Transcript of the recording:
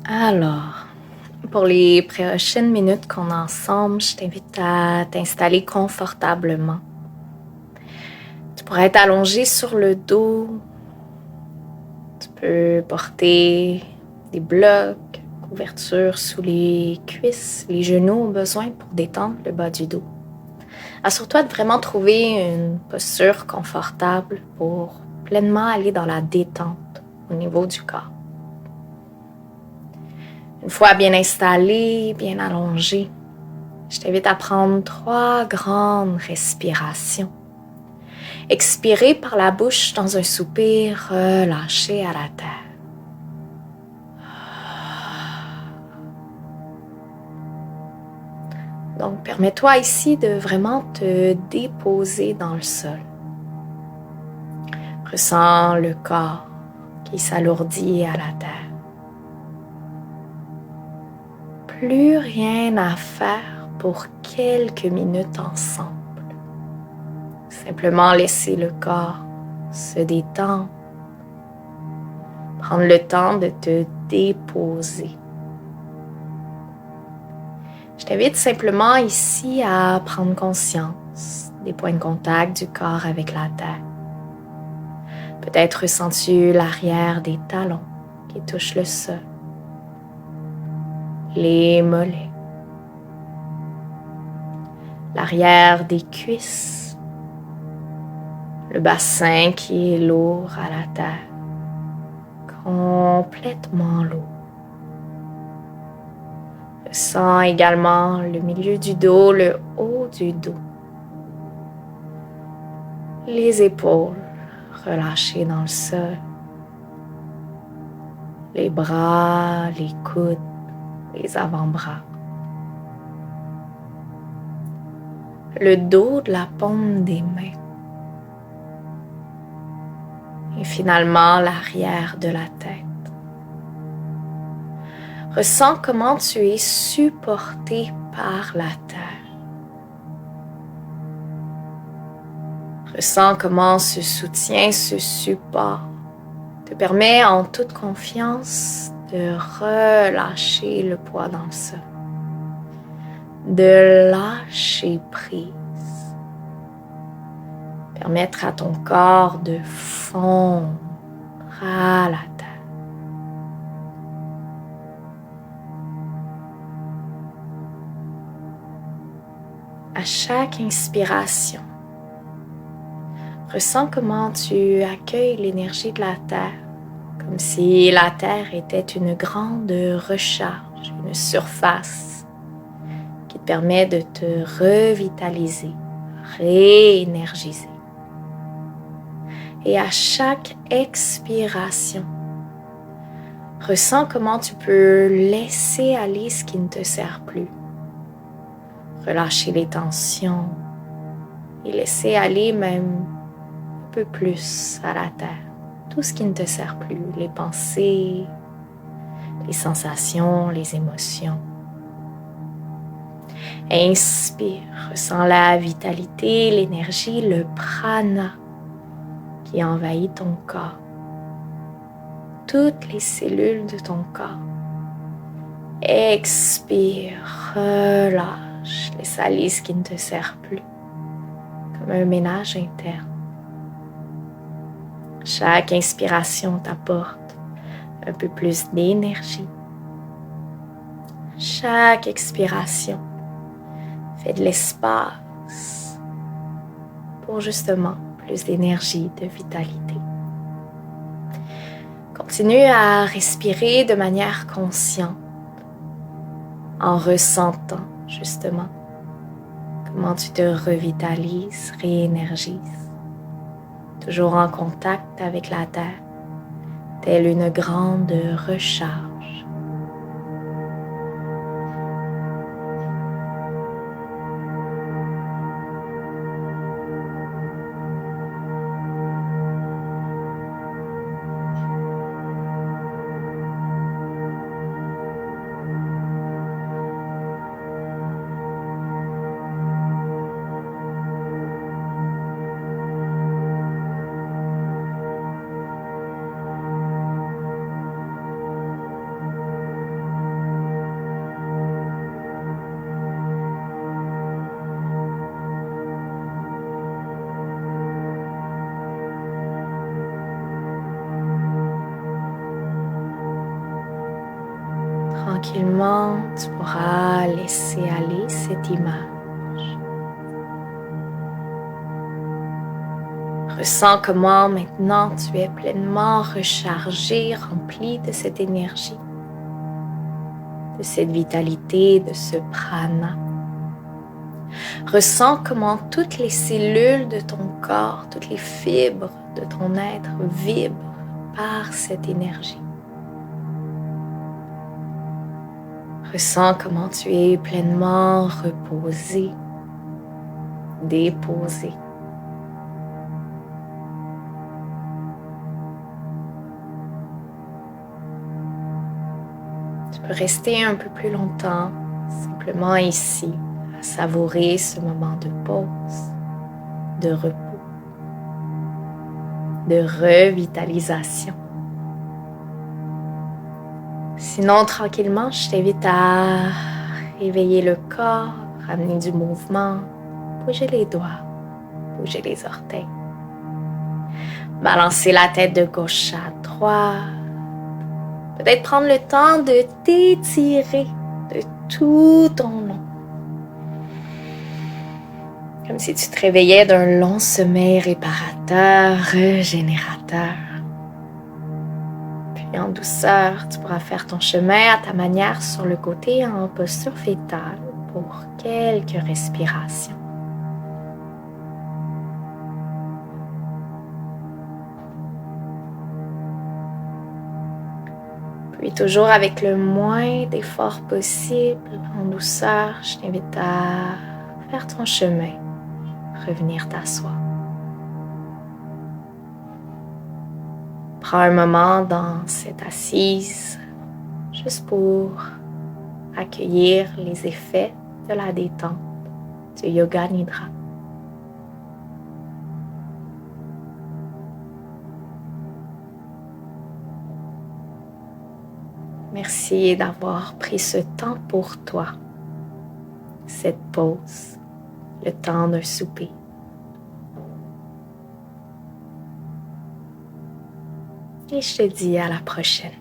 Alors, pour les prochaines minutes qu'on a ensemble, je t'invite à t'installer confortablement. Tu pourrais être allongé sur le dos. Tu peux porter des blocs, couverture sous les cuisses, les genoux au besoin pour détendre le bas du dos. Assure-toi de vraiment trouver une posture confortable pour pleinement aller dans la détente au niveau du corps. Une fois bien installé, bien allongé, je t'invite à prendre 3 grandes respirations. Expirer par la bouche dans un soupir relâché à la terre. Donc, permets-toi ici de vraiment te déposer dans le sol. Ressens le corps qui s'alourdit à la terre. Plus rien à faire pour quelques minutes ensemble. Simplement laisser le corps se détendre. Prendre le temps de te déposer. Je t'invite simplement ici à prendre conscience des points de contact du corps avec la terre. Peut-être ressens-tu l'arrière des talons qui touchent le sol, les mollets, l'arrière des cuisses, le bassin qui est lourd à la terre, complètement lourd. Ressens également le milieu du dos, le haut du dos, les épaules relâchées dans le sol, les bras, les coudes, les avant-bras. Le dos de la paume des mains. Et finalement, l'arrière de la tête. Ressens comment tu es supporté par la terre. Ressens comment ce soutien, ce support te permet en toute confiance de relâcher le poids dans le sol. De lâcher prise. Permettre à ton corps de fondre à la terre. À chaque inspiration, ressens comment tu accueilles l'énergie de la terre, comme si la terre était une grande recharge, une surface qui te permet de te revitaliser, réénergiser. Et à chaque expiration, ressens comment tu peux laisser aller ce qui ne te sert plus. Relâcher les tensions et laisser aller même un peu plus à la terre. Tout ce qui ne te sert plus, les pensées, les sensations, les émotions. Inspire, ressens la vitalité, l'énergie, le prana qui envahit ton corps. Toutes les cellules de ton corps. Expire, relâche, laisse aller ce qui ne te sert plus, comme un ménage interne. Chaque inspiration t'apporte un peu plus d'énergie. Chaque expiration fait de l'espace pour justement plus d'énergie, de vitalité. Continue à respirer de manière consciente, en ressentant justement comment tu te revitalises, réénergises, toujours en contact avec la terre, telle une grande recharge. tranquillement, tu pourras laisser aller cette image. Ressens comment maintenant tu es pleinement rechargé, rempli de cette énergie, de cette vitalité, de ce prana. Ressens comment toutes les cellules de ton corps, toutes les fibres de ton être vibrent par cette énergie. Ressens comment tu es pleinement reposé, déposé. Tu peux rester un peu plus longtemps, simplement ici, à savourer ce moment de pause, de repos, de revitalisation. Sinon, tranquillement, je t'invite à réveiller le corps, ramener du mouvement, bouger les doigts, bouger les orteils. Balancer la tête de gauche à droite. Peut-être prendre le temps de t'étirer de tout ton long. Comme si tu te réveillais d'un long sommeil réparateur, régénérateur. Puis en douceur, tu pourras faire ton chemin à ta manière sur le côté en posture fétale pour quelques respirations. Puis toujours avec le moins d'efforts possible, en douceur, je t'invite à faire ton chemin, revenir t'asseoir. Prends un moment dans cette assise, juste pour accueillir les effets de la détente du Yoga Nidra. Merci d'avoir pris ce temps pour toi, cette pause, le temps d'un souper. Et je te dis à la prochaine.